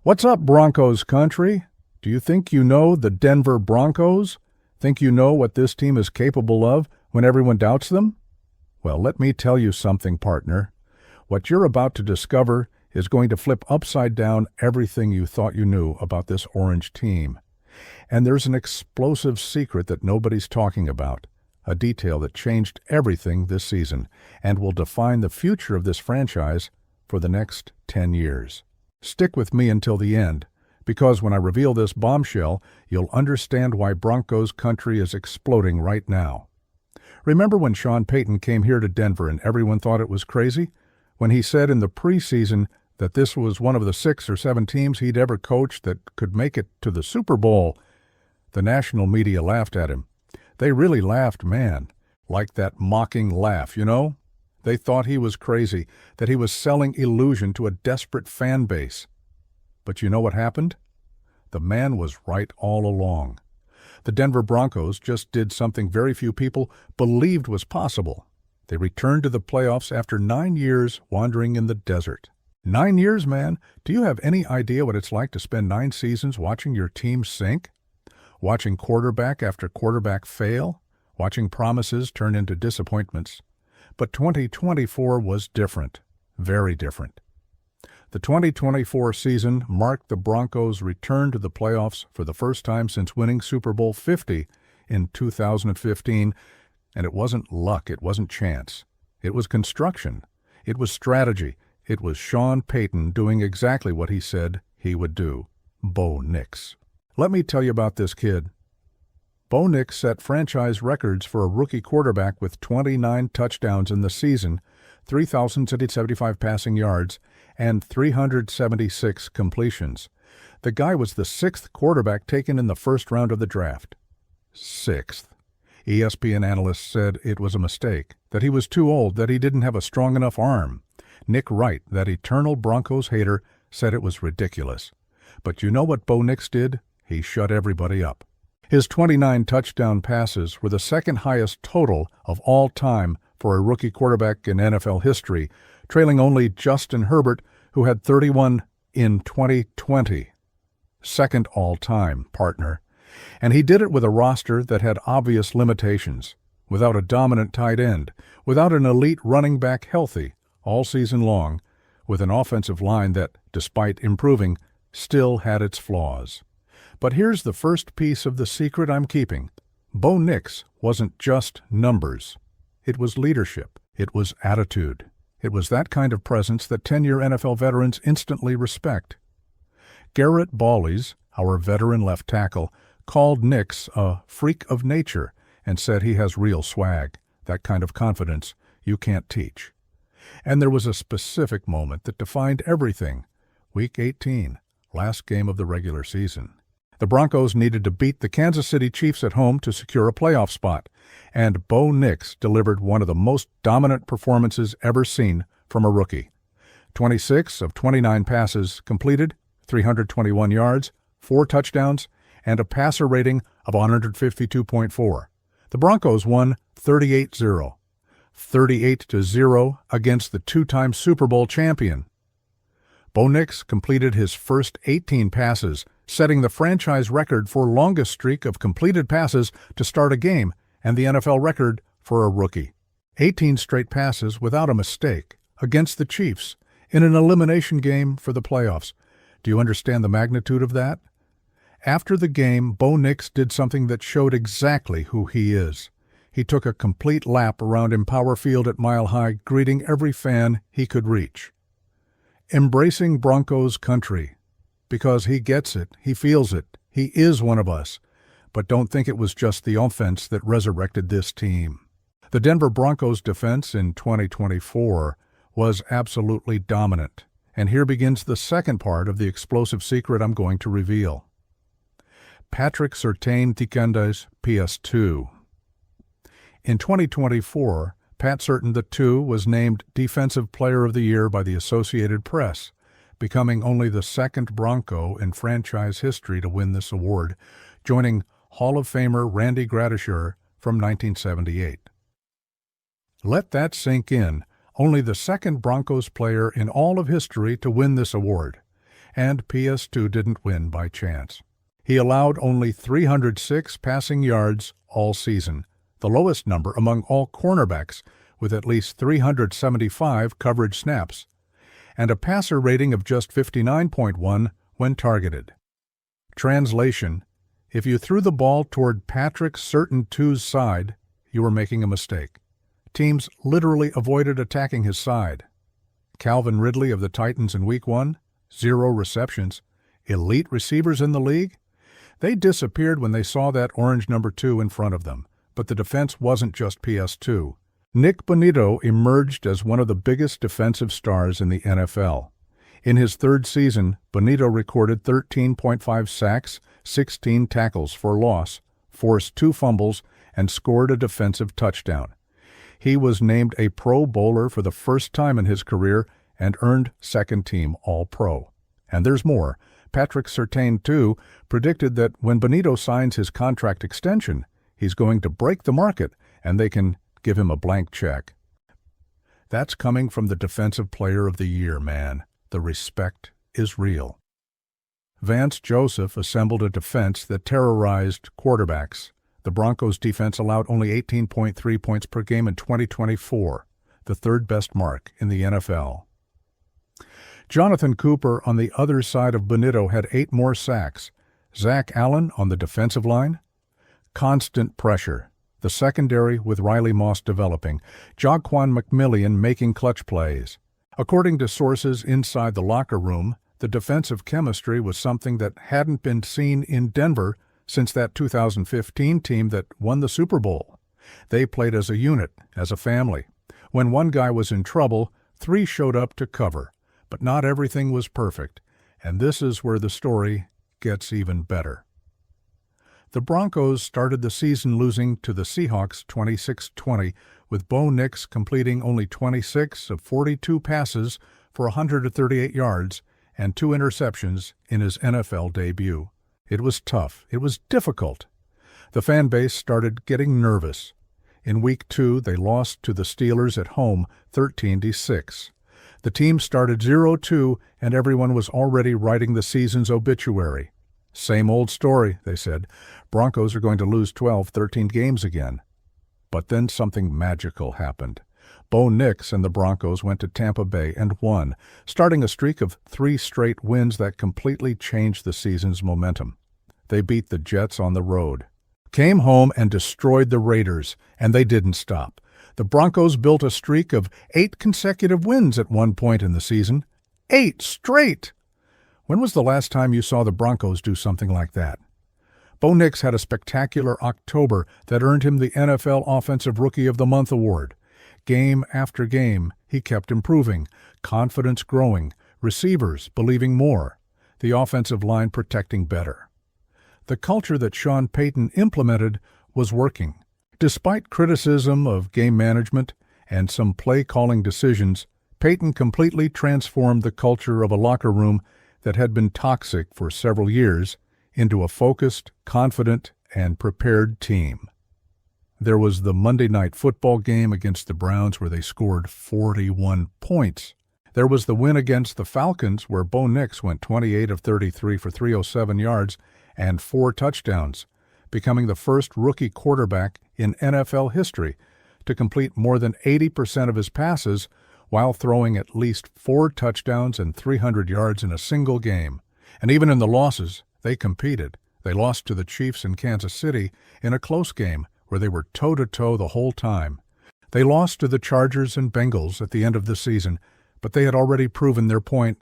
What's up, Broncos Country? Do you think you know the Denver Broncos? Think you know what this team is capable of when everyone doubts them? Well, let me tell you something, partner. What you're about to discover is going to flip upside down everything you thought you knew about this orange team. And there's an explosive secret that nobody's talking about, a detail that changed everything this season and will define the future of this franchise for the next 10 years. Stick with me until the end, because when I reveal this bombshell, you'll understand why Broncos Country is exploding right now. Remember when Sean Payton came here to Denver and everyone thought it was crazy? When he said in the preseason that this was one of the 6 or 7 teams he'd ever coached that could make it to the Super Bowl, the national media laughed at him. They really laughed, man, like that mocking laugh, you know? They thought he was crazy, that he was selling illusion to a desperate fan base. But you know what happened? The man was right all along. The Denver Broncos just did something very few people believed was possible. They returned to the playoffs after 9 years wandering in the desert. 9 years, man. Do you have any idea what it's like to spend 9 seasons watching your team sink? Watching quarterback after quarterback fail? Watching promises turn into disappointments? But 2024 was different, very different. The 2024 season marked the Broncos' return to the playoffs for the first time since winning Super Bowl 50 in 2015, and it wasn't luck, it wasn't chance. It was construction. It was strategy. It was Sean Payton doing exactly what he said he would do. Bo Nix. Let me tell you about this kid. Bo Nix set franchise records for a rookie quarterback with 29 touchdowns in the season, 3,075 passing yards, and 376 completions. The guy was the 6th quarterback taken in the first round of the draft. 6th. ESPN analysts said it was a mistake, that he was too old, that he didn't have a strong enough arm. Nick Wright, that eternal Broncos hater, said it was ridiculous. But you know what Bo Nix did? He shut everybody up. His 29 touchdown passes were the second highest total of all time for a rookie quarterback in NFL history, trailing only Justin Herbert, who had 31 in 2020. Second all-time, partner. And he did it with a roster that had obvious limitations, without a dominant tight end, without an elite running back healthy all season long, with an offensive line that, despite improving, still had its flaws. But here's the first piece of the secret I'm keeping. Bo Nix wasn't just numbers. It was leadership. It was attitude. It was that kind of presence that 10-year NFL veterans instantly respect. Garrett Ballys, our veteran left tackle, called Nix a freak of nature and said he has real swag, that kind of confidence you can't teach. And there was a specific moment that defined everything. Week 18, last game of the regular season. The Broncos needed to beat the Kansas City Chiefs at home to secure a playoff spot, and Bo Nix delivered one of the most dominant performances ever seen from a rookie. 26 of 29 passes completed, 321 yards, 4 touchdowns, and a passer rating of 152.4. The Broncos won 38-0. 38-0 against the 2-time Super Bowl champion. Bo Nix completed his first 18 passes, setting the franchise record for longest streak of completed passes to start a game and the NFL record for a rookie. 18 straight passes without a mistake against the Chiefs in an elimination game for the playoffs. Do you understand the magnitude of that? After the game, Bo Nix did something that showed exactly who he is. He took a complete lap around Empower Field at Mile High, greeting every fan he could reach. Embracing Broncos Country. Because he gets it, he feels it, he is one of us. But don't think it was just the offense that resurrected this team. The Denver Broncos defense in 2024 was absolutely dominant. And here begins the second part of the explosive secret I'm going to reveal. Patrick Surtain-Tikanda's PS2. In 2024, Pat Surtain II was named Defensive Player of the Year by the Associated Press, becoming only the second Bronco in franchise history to win this award, joining Hall of Famer Randy Gradishar from 1978. Let that sink in. Only the second Broncos player in all of history to win this award. and PS2 didn't win by chance. He allowed only 306 passing yards all season, the lowest number among all cornerbacks, with at least 375 coverage snaps, and a passer rating of just 59.1 when targeted. Translation: if you threw the ball toward Patrick Surtain-II's side, you were making a mistake. Teams literally avoided attacking his side. Calvin Ridley of the Titans in Week 1, 0 receptions. Elite receivers in the league? They disappeared when they saw that orange number 2 in front of them. But the defense wasn't just PS2. Nick Bonitto emerged as one of the biggest defensive stars in the NFL. In his third season, Bonitto recorded 13.5 sacks, 16 tackles for loss, forced 2 fumbles, and scored a defensive touchdown. He was named a Pro Bowler for the first time in his career and earned second-team All-Pro. And there's more. Patrick Surtain, predicted that when Bonitto signs his contract extension, he's going to break the market and they can give him a blank check. That's coming from the Defensive Player of the Year, man. The respect is real. Vance Joseph assembled a defense that terrorized quarterbacks. The Broncos' defense allowed only 18.3 points per game in 2024, the third best mark in the NFL. Jonathan Cooper on the other side of Bonitto had 8 more sacks. Zach Allen on the defensive line. Constant pressure. The secondary with Riley Moss developing. Jaquan McMillian making clutch plays. According to sources inside the locker room, the defensive chemistry was something that hadn't been seen in Denver since that 2015 team that won the Super Bowl. They played as a unit, as a family. When one guy was in trouble, 3 showed up to cover. But not everything was perfect, and this is where the story gets even better. The Broncos started the season losing to the Seahawks 26-20, with Bo Nix completing only 26 of 42 passes for 138 yards and 2 interceptions in his NFL debut. It was tough. It was difficult. The fan base started getting nervous. In Week 2, they lost to the Steelers at home 13-6. The team started 0-2, and everyone was already writing the season's obituary. Same old story, they said. Broncos are going to lose 13 games again. But then something magical happened. Bo Nix and the Broncos went to Tampa Bay and won, starting a streak of 3 straight wins that completely changed the season's momentum. They beat the Jets on the road, came home and destroyed the Raiders, and they didn't stop. The Broncos built a streak of 8 consecutive wins at one point in the season. 8 straight! When was the last time you saw the Broncos do something like that? Bo Nix had a spectacular October that earned him the NFL Offensive Rookie of the Month award. Game after game, he kept improving, confidence growing, receivers believing more, the offensive line protecting better. The culture that Sean Payton implemented was working. Despite criticism of game management and some play-calling decisions, Payton completely transformed the culture of a locker room that had been toxic for several years into a focused, confident, and prepared team. There was the Monday Night Football game against the Browns where they scored 41 points. There was the win against the Falcons where Bo Nix went 28 of 33 for 307 yards and 4 touchdowns, becoming the first rookie quarterback in NFL history to complete more than 80% of his passes while throwing at least 4 touchdowns and 300 yards in a single game. And even in the losses, they competed. They lost to the Chiefs in Kansas City in a close game where they were toe-to-toe the whole time. They lost to the Chargers and Bengals at the end of the season, but they had already proven their point.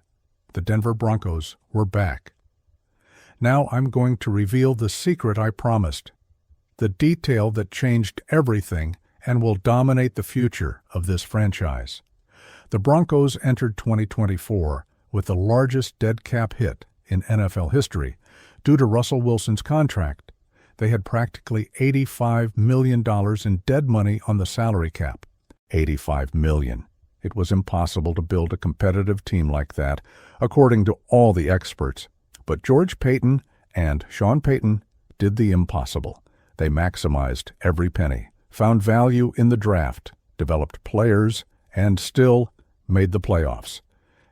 The Denver Broncos were back. Now I'm going to reveal the secret I promised, the detail that changed everything and will dominate the future of this franchise. The Broncos entered 2024 with the largest dead cap hit in NFL history due to Russell Wilson's contract. They had practically $85 million in dead money on the salary cap. $85 million. It was impossible to build a competitive team like that, according to all the experts. But George Paton and Sean Payton did the impossible. They maximized every penny, found value in the draft, developed players, and still made the playoffs.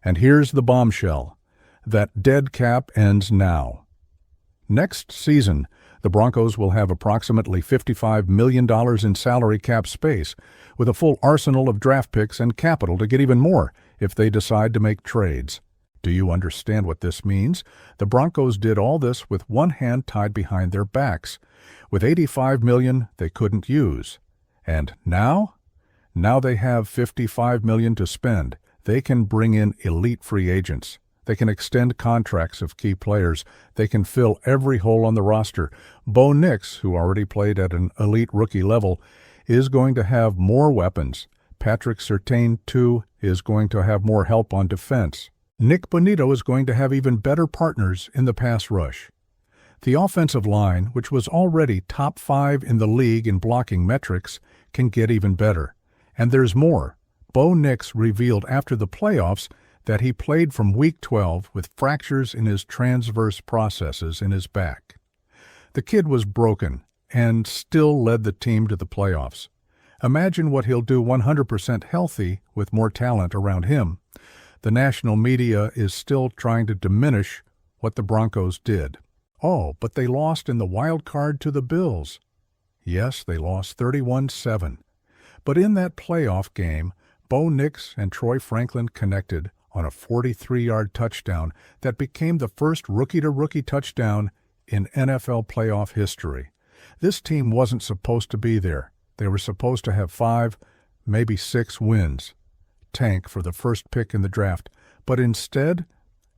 And here's the bombshell. That dead cap ends now. Next season, the Broncos will have approximately $55 million in salary cap space, with a full arsenal of draft picks and capital to get even more if they decide to make trades. Do you understand what this means? The Broncos did all this with one hand tied behind their backs, with $85 million they couldn't use. And now? Now they have $55 million to spend. They can bring in elite free agents. They can extend contracts of key players. They can fill every hole on the roster. Bo Nix, who already played at an elite rookie level, is going to have more weapons. Patrick Surtain, too, is going to have more help on defense. Nick Bonitto is going to have even better partners in the pass rush. The offensive line, which was already top 5 in the league in blocking metrics, can get even better. And there's more. Bo Nix revealed after the playoffs that he played from Week 12 with fractures in his transverse processes in his back. The kid was broken and still led the team to the playoffs. Imagine what he'll do 100% healthy with more talent around him. The national media is still trying to diminish what the Broncos did. Oh, but they lost in the wild card to the Bills. Yes, they lost 31-7. But in that playoff game, Bo Nix and Troy Franklin connected on a 43-yard touchdown that became the first rookie-to-rookie touchdown in NFL playoff history. This team wasn't supposed to be there. They were supposed to have 5, maybe 6 wins. Tank for the first pick in the draft, but instead,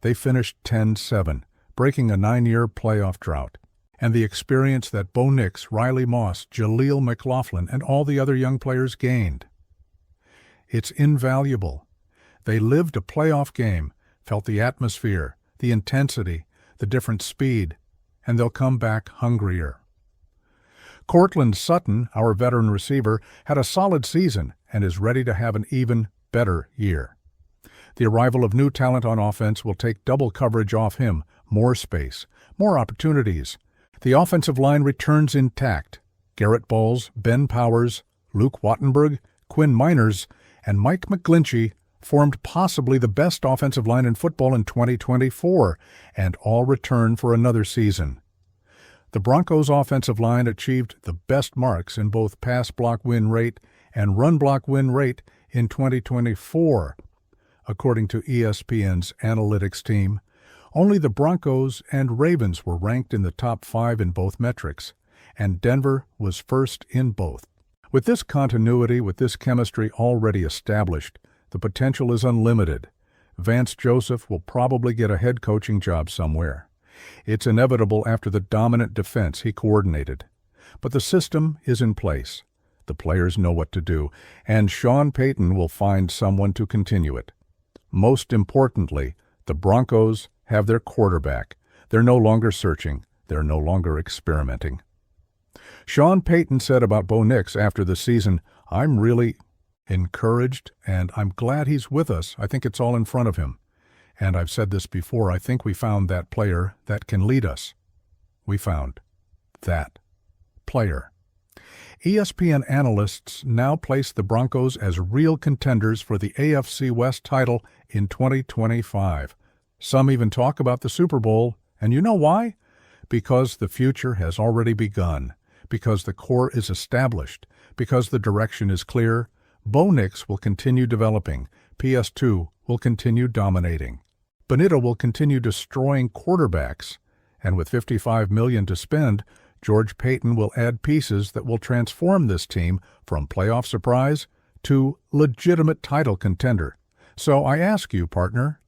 they finished 10-7, breaking a 9-year playoff drought. And the experience that Bo Nix, Riley Moss, Jaleel McLaughlin, and all the other young players gained. It's invaluable. They lived a playoff game, felt the atmosphere, the intensity, the different speed, and they'll come back hungrier. Courtland Sutton, our veteran receiver, had a solid season and is ready to have an even better year. The arrival of new talent on offense will take double coverage off him, more space, more opportunities. The offensive line returns intact. Garrett Bowles, Ben Powers, Luke Wattenberg, Quinn Miners, and Mike McGlinchey formed possibly the best offensive line in football in 2024, and all return for another season. The Broncos' offensive line achieved the best marks in both pass block win rate and run block win rate in 2024, according to ESPN's analytics team. Only the Broncos and Ravens were ranked in the top 5 in both metrics, and Denver was first in both. With this continuity, with this chemistry already established, the potential is unlimited. Vance Joseph will probably get a head coaching job somewhere. It's inevitable after the dominant defense he coordinated. But the system is in place. The players know what to do, and Sean Payton will find someone to continue it. Most importantly, the Broncos have their quarterback. They're no longer searching. They're no longer experimenting. Sean Payton said about Bo Nix after the season, "I'm really encouraged, and I'm glad he's with us. I think it's all in front of him. And I've said this before, I think we found that player that can lead us." We found that player. ESPN analysts now place the Broncos as real contenders for the AFC West title in 2025. Some even talk about the Super Bowl, and you know why? Because the future has already begun, because the core is established, because the direction is clear. Bo Nix will continue developing, PS2 will continue dominating. Bonitto will continue destroying quarterbacks, and with $55 million to spend, George Payton will add pieces that will transform this team from playoff surprise to legitimate title contender. So I ask you, partner,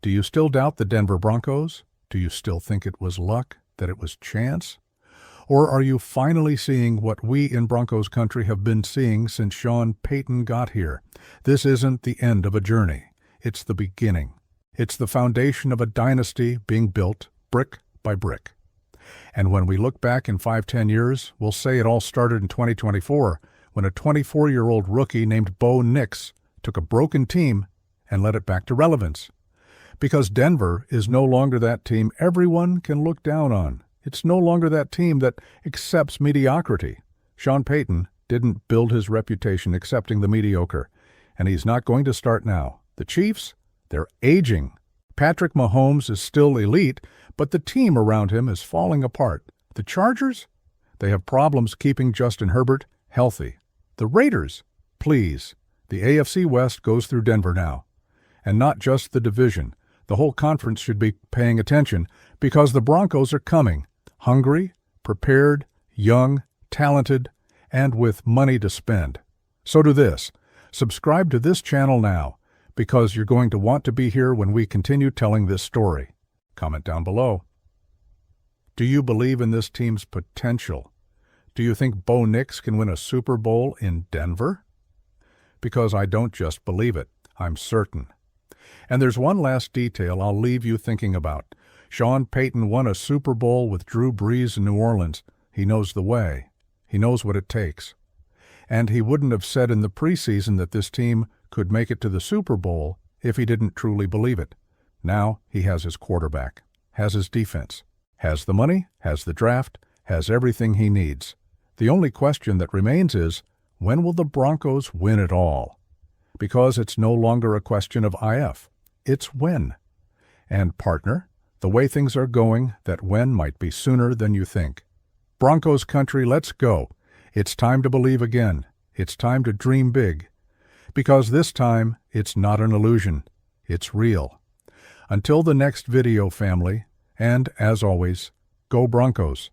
do you still doubt the Denver Broncos? Do you still think it was luck, that it was chance? Or are you finally seeing what we in Broncos Country have been seeing since Sean Payton got here? This isn't the end of a journey. It's the beginning. It's the foundation of a dynasty being built brick by brick. And when we look back in 5-10 years, we'll say it all started in 2024, when a 24-year-old rookie named Bo Nix took a broken team and led it back to relevance. Because Denver is no longer that team everyone can look down on. It's no longer that team that accepts mediocrity. Sean Payton didn't build his reputation accepting the mediocre, and he's not going to start now. The Chiefs, they're aging. Patrick Mahomes is still elite, but the team around him is falling apart. The Chargers? They have problems keeping Justin Herbert healthy. The Raiders? Please. The AFC West goes through Denver now. And not just the division. The whole conference should be paying attention because the Broncos are coming. Hungry, prepared, young, talented, and with money to spend. So do this. Subscribe to this channel now because you're going to want to be here when we continue telling this story. Comment down below. Do you believe in this team's potential? Do you think Bo Nix can win a Super Bowl in Denver? Because I don't just believe it, I'm certain. And there's one last detail I'll leave you thinking about. Sean Payton won a Super Bowl with Drew Brees in New Orleans. He knows the way. He knows what it takes. And he wouldn't have said in the preseason that this team could make it to the Super Bowl if he didn't truly believe it. Now he has his quarterback, has his defense, has the money, has the draft, has everything he needs. The only question that remains is, when will the Broncos win it all? Because it's no longer a question of if, it's when. And partner, the way things are going, that when might be sooner than you think. Broncos Country, let's go. It's time to believe again. It's time to dream big. Because this time, it's not an illusion. It's real. Until the next video, family, and as always, go Broncos.